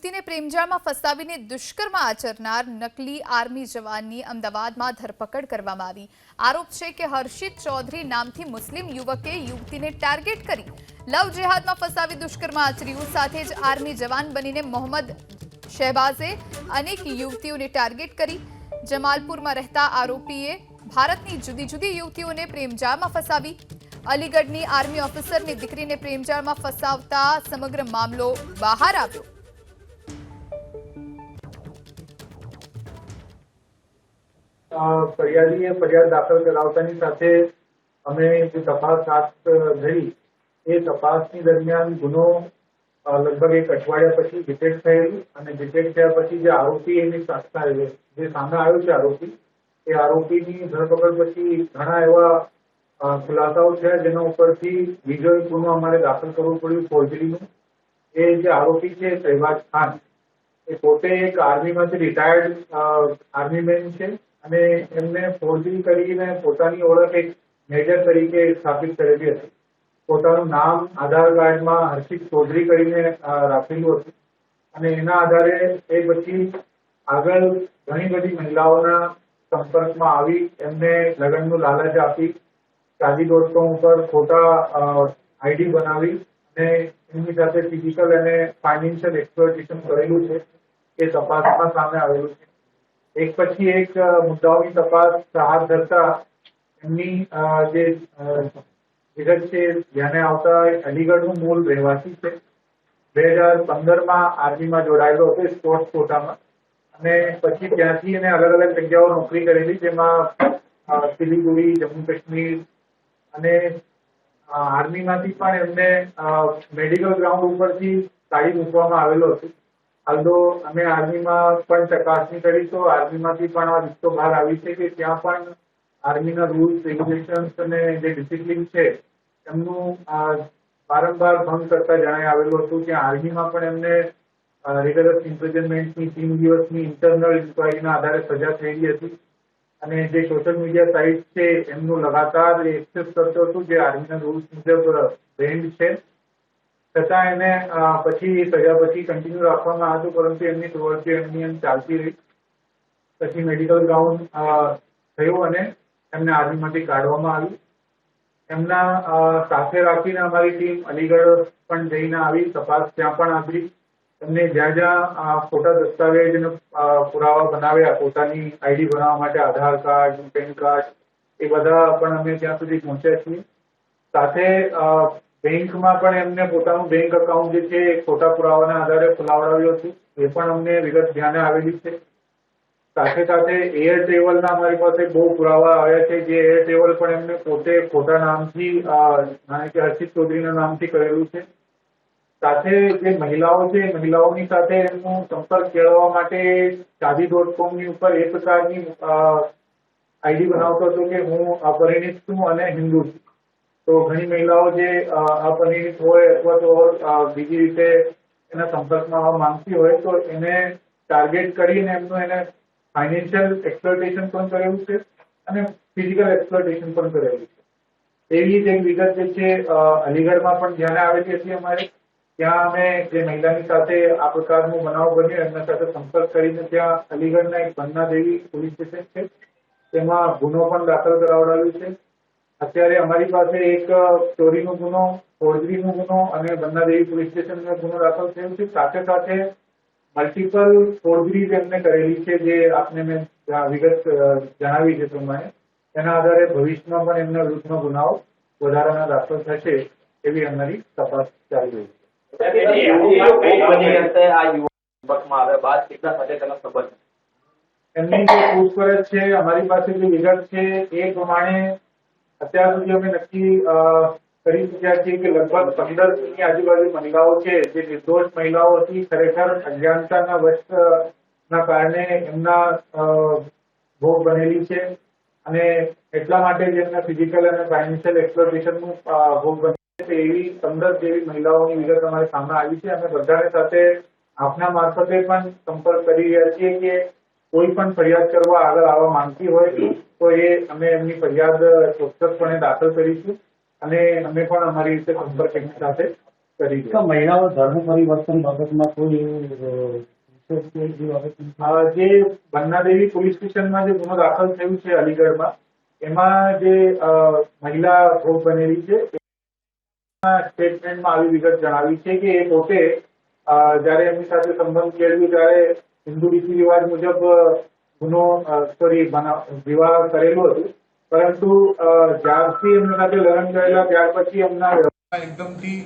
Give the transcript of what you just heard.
યુવતીને પ્રેમજાળમાં ફસાવીને દુષ્કર્મ આચરનાર નકલી આર્મી જવાનની અમદાવાદમાં ધરપકડ કરવામાં આવી। આરોપ છે કે હર્ષિત ચૌધરી નામથી મુસ્લિમ યુવકે યુવતીને ટાર્ગેટ કરી લવ જેહાદમાં ફસાવી દુષ્કર્મ આચર્યું। સાથે જ આર્મી જવાન બનીને મોહમ્મદ શહેબાઝે અનેક યુવતીઓને ટાર્ગેટ કરી। જમાલપુરમાં રહેતા આરોપીએ ભારતની જુદી જુદી યુવતીઓને પ્રેમજાળમાં ફસાવી। અલીગઢની આર્મી ઓફિસરની દીકરીને પ્રેમજાળમાં ફસાવતા સમગ્ર મામલો બહાર આવ્યો। ફરિયાદીએ ફરિયાદ દાખલ કરાવતાની સાથે અમે જે તપાસ હાથ ધરી એ તપાસની દરમિયાન ગુનો લગભગ એક અઠવાડિયા પછી ડિટેક્ટ થયેલું અને ડિટેક્ટ થયા પછી જે આરોપી એની જે સામે આવ્યો છે આરોપી એ આરોપીની ધરપકડ પછી ઘણા એવા ખુલાસાઓ થયા જેના ઉપરથી બીજો એક ગુનો અમારે દાખલ કરવો પડ્યું ફોર્જરીનું। એ જે આરોપી છે શહેબાઝ ખાન એ પોતે એક આર્મીમાંથી રિટાયર્ડ આર્મીમેન છે અને એમને ફોર્જરી કરીને પોતાની ઓળખ એક મેજર તરીકે સ્થાપિત કરેલી હતી। પોતાનું નામ આધાર કાર્ડમાં હર્ષિત ચૌધરી કરીને રાખેલું હતું અને એના આધારે એ પછી આગળ ઘણી બધી મહિલાઓના સંપર્કમાં આવી એમને લગ્નનું લાલચ આપી Shaadi.com ઉપર ખોટા આઈડી બનાવી અને એમની સાથે ફિઝિકલ અને ફાઇનાન્શિયલ એક્સપ્લોઇટેશન કરેલું છે એ તપાસમાં સામે આવેલું છે। એક પછી એક મુદ્દાઓની તપાસ હાથ ધરતા એમની જે વિગત છે ધ્યાને આવતા અલીગઢનું મૂળ રહેવાસી છે। 2015માં આર્મીમાં જોડાયેલો હતો સ્પોર્ટ્સ કોટામાં અને પછી ત્યાંથી એને અલગ અલગ જગ્યાઓ નોકરી કરેલી જેમાં સિલીગુડી, જમ્મુ કાશ્મીર અને આર્મીમાંથી પણ એમને મેડિકલ ગ્રાઉન્ડ ઉપરથી કાઢી મૂકવામાં આવેલો હતો। હાલતો અમે આર્મીમાં પણ ચકાસણી કરી તો આર્મીમાંથી પણ આ વિગતો બહાર આવી છે કે ત્યાં પણ આર્મીના રૂલ્સ રેગ્યુલેશન્સ અને જે ડિસિપ્લિન છે એમનું વારંવાર ભંગ કરતા જણાઈ આવેલું હતું। ત્યાં આર્મીમાં પણ એમને રિગરસ ઇમ્પ્રિઝનમેન્ટની 3 દિવસની ઇન્ટરનલ ઇન્ક્વાયરીના આધારે સજા થયેલી હતી અને જે સોશિયલ મીડિયા સાઇટ છે એમનું લગાતાર એક્સેસ કરતો હતો જે આર્મીના રૂલ્સ મુજબ બેન્ડ છે। છતાં એને પછી સજા પછી કન્ટિન્યુ રાખવામાં આવ્યું પરંતુ એમની પ્રવૃત્તિ એમ ચાલતી રહી। પછી મેડિકલ ગ્રાઉન્ડ થયું અને એમને આર્મીમાંથી કાઢવામાં આવ્યું। એમના સાથે રાખીને અમારી ટીમ અલીગઢ પણ જઈને આવી તપાસ ત્યાં પણ આપી। એમને જ્યાં જ્યાં ખોટા દસ્તાવેજ અને પુરાવા બનાવ્યા પોતાની આઈડી બનાવવા માટે આધાર કાર્ડ, પેન કાર્ડ એ બધા પણ અમે ત્યાં સુધી પહોંચ્યા છીએ। સાથે બેંકમાં પણ એમને પોતાનું બેંક એકાઉન્ટ જે છે ખોટા પુરાવાના આધારે ખોલાવડાવ્યું હતું એ પણ અમને વિગત ધ્યાને આવેલી છે। સાથે સાથે એર ટ્રેવલના અમારી પાસે બહુ પુરાવા આવ્યા છે જે એર ટ્રેવલ પણ એમને પોતે ખોટા નામથી જાણે કે હર્ષિત ચૌધરીના નામથી કરેલું છે। સાથે જે મહિલાઓ છે મહિલાઓની સાથે એમનો સંપર્ક કેળવવા માટે Shaadi.comની ઉપર એ પ્રકારની આઈડી બનાવતો હતો કે હું અપરિણિત છું અને હિન્દુ છું। તો ઘણી મહિલાઓ જે અપરિણિત હોય અથવા તો બીજી રીતે એના સંપર્કમાં આવવા માંગતી હોય તો એને ટાર્ગેટ કરીને એમનું એને ફાઇનાન્શિયલ એક્સપ્લોઇટેશન પણ કરેલું છે અને ફિઝિકલ એક્સપ્લોઇટેશન પણ કરેલું છે। એવી જ એક વિગત જે છે અલીગઢમાં પણ ધ્યાને આવેલી હતી અમારે। ત્યાં અમે જે મહિલાની સાથે આ પ્રકારનો બનાવ બન્યો એમના સાથે સંપર્ક કરીને ત્યાં અલીગઢના એક બંના દેવી પોલીસ સ્ટેશન છે તેમાં ગુનો પણ દાખલ કરાવડાવ્યો છે। અત્યારે અમારી પાસે એક ચોરીનો ગુનો, ફોર્જરીનો ગુનો અને બંના દેવી પોલીસ સ્ટેશનમાં ગુનો દાખલ થયો છે। સાથે સાથે મલ્ટિપલ ફોર્જરીઝ એમને કરેલી છે જે આપને મેં વિગત જણાવી છે પ્રમાણે એના આધારે ભવિષ્યમાં પણ એમના વિરુદ્ધનો ગુનાઓ વધારાના દાખલ થશે એવી અમારી તપાસ ચાલી રહી છે। એમની જે પૂછપરછ છે અમારી પાસે જે વિગત છે એ પ્રમાણે અત્યાર સુધી અમે નક્કી કરી શક્યા છીએ કે લગભગ 15ની આજુબાજુ મહિલાઓ છે જે નિર્દોષ મહિલાઓ હતી ખરેખર અજ્ઞાનતાના વશના કારણે એમના ભોગ બનેલી છે અને એટલા માટે જ એમના ફિઝિકલ અને ફાઇનાન્શિયલ એક્સપ્લોઇટેશનનું ભોગ બને છે એવી 15 જેવી મહિલાઓની વિગત અમારી સામે આવી છે। અમે બધાને સાથે આપના મારફતે પણ સંપર્ક કરી રહ્યા છીએ કે કોઈ પણ ફરિયાદ કરવા આગળ આવવા માંગતી હોય તો એ અમે એમની ફરિયાદ ચોક્કસપણે દાખલ કરીશું અને અમે પણ અમારી રીતે સંપર્ક એમની સાથે કરી તો દે. મહિલાઓ ધર્મ પરિવર્તન બાબતમાં કોઈ એવું વિશેષ કોઈ જે બાબત નથી? જે બન્નાદેવી પોલીસ સ્ટેશનમાં જે ગુનો દાખલ થયું છે અલીગઢમાં, એમાં જે મહિલા ભોગ બનેલી છે સ્ટેટમેન્ટમાં આવી વિગત જણાવી છે કે એ પોતે જ્યારે એમની સાથે સંબંધ કેળવ્યો ત્યારે હિન્દુ રીતિ રિવાજ મુજબ વિવાહ કરેલું હતું, પરંતુ જ્યારથી એમની સાથે લગ્ન કરેલા ત્યાર પછી એમના એકદમથી